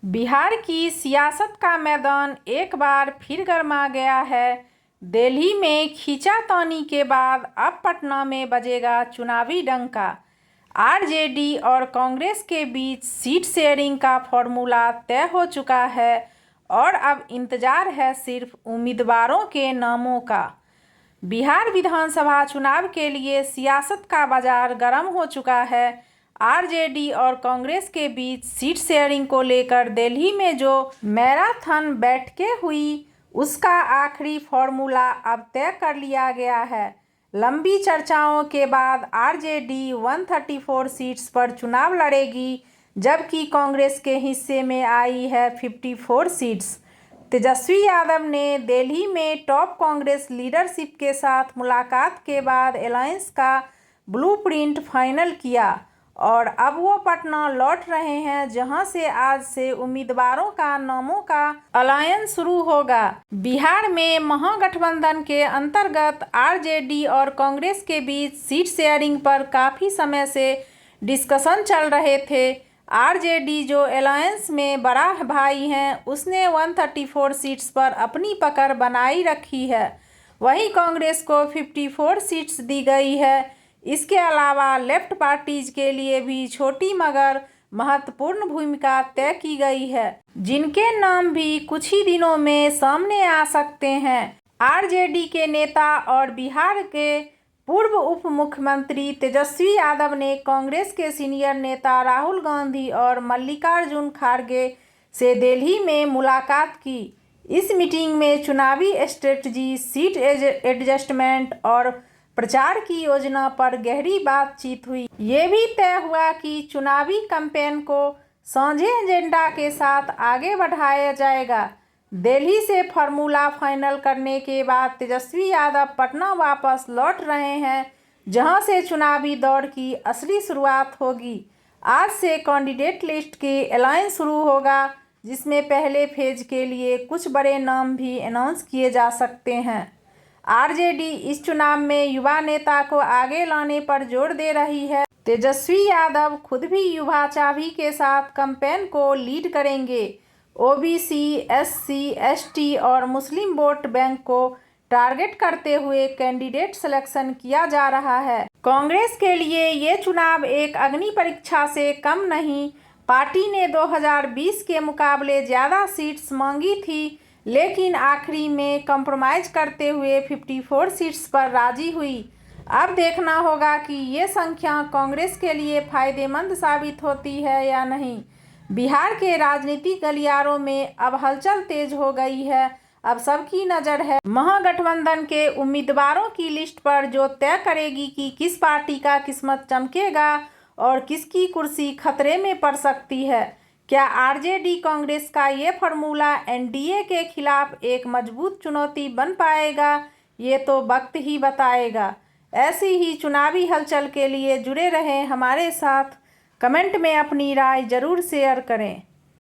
बिहार की सियासत का मैदान एक बार फिर गर्मा गया है। दिल्ली में खींचातानी के बाद अब पटना में बजेगा चुनावी डंका। आरजेडी और कांग्रेस के बीच सीट शेयरिंग का फॉर्मूला तय हो चुका है और अब इंतजार है सिर्फ उम्मीदवारों के नामों का। बिहार विधानसभा चुनाव के लिए सियासत का बाजार गर्म हो चुका है। आरजेडी और कांग्रेस के बीच सीट शेयरिंग को लेकर दिल्ली में जो मैराथन बैठकें हुई, उसका आखिरी फॉर्मूला अब तय कर लिया गया है। लंबी चर्चाओं के बाद आरजेडी 134 सीट्स पर चुनाव लड़ेगी, जबकि कांग्रेस के हिस्से में आई है 54 सीट्स। तेजस्वी यादव ने दिल्ली में टॉप कांग्रेस लीडरशिप के साथ मुलाकात के बाद अलायंस का ब्लूप्रिंट फाइनल किया और अब वो पटना लौट रहे हैं, जहां से आज से उम्मीदवारों का नामों का अलायंस शुरू होगा। बिहार में महागठबंधन के अंतर्गत आरजेडी और कांग्रेस के बीच सीट शेयरिंग पर काफी समय से डिस्कशन चल रहे थे। आरजेडी जो अलायंस में बड़ा भाई हैं, उसने 134 सीट्स पर अपनी पकड़ बनाई रखी है। वहीं कांग्रेस को 54 सीट्स दी गई है। इसके अलावा लेफ्ट पार्टीज के लिए भी छोटी मगर महत्वपूर्ण भूमिका तय की गई है, जिनके नाम भी कुछ ही दिनों में सामने आ सकते हैं। आरजेडी के नेता और बिहार के पूर्व उप मुख्यमंत्री तेजस्वी यादव ने कांग्रेस के सीनियर नेता राहुल गांधी और मल्लिकार्जुन खड़गे से दिल्ली में मुलाकात की। इस मीटिंग में चुनावी स्ट्रेटजी, सीट एडजस्टमेंट और प्रचार की योजना पर गहरी बातचीत हुई। ये भी तय हुआ कि चुनावी कैंपेन को साझे एजेंडा के साथ आगे बढ़ाया जाएगा। दिल्ली से फॉर्मूला फाइनल करने के बाद तेजस्वी यादव पटना वापस लौट रहे हैं, जहां से चुनावी दौर की असली शुरुआत होगी। आज से कैंडिडेट लिस्ट की अलायंस शुरू होगा, जिसमें पहले फेज के लिए कुछ बड़े नाम भी अनाउंस किए जा सकते हैं। आरजेडी इस चुनाव में युवा नेता को आगे लाने पर जोर दे रही है। तेजस्वी यादव खुद भी युवा चावी के साथ कैंपेन को लीड करेंगे। ओबीसी, एससी, एसटी और मुस्लिम वोट बैंक को टारगेट करते हुए कैंडिडेट सिलेक्शन किया जा रहा है। कांग्रेस के लिए ये चुनाव एक अग्नि परीक्षा से कम नहीं। पार्टी ने 2020 के मुकाबले ज़्यादा सीट्स मांगी थी, लेकिन आखिरी में कंप्रोमाइज करते हुए 54 सीट्स पर राजी हुई। अब देखना होगा कि ये संख्या कांग्रेस के लिए फायदेमंद साबित होती है या नहीं। बिहार के राजनीतिक गलियारों में अब हलचल तेज हो गई है। अब सबकी नज़र है महागठबंधन के उम्मीदवारों की लिस्ट पर, जो तय करेगी कि किस पार्टी का किस्मत चमकेगा और किसकी कुर्सी खतरे में पड़ सकती है। क्या आरजेडी कांग्रेस का ये फॉर्मूला एनडीए के खिलाफ एक मजबूत चुनौती बन पाएगा? ये तो वक्त ही बताएगा। ऐसी ही चुनावी हलचल के लिए जुड़े रहें हमारे साथ। कमेंट में अपनी राय जरूर शेयर करें।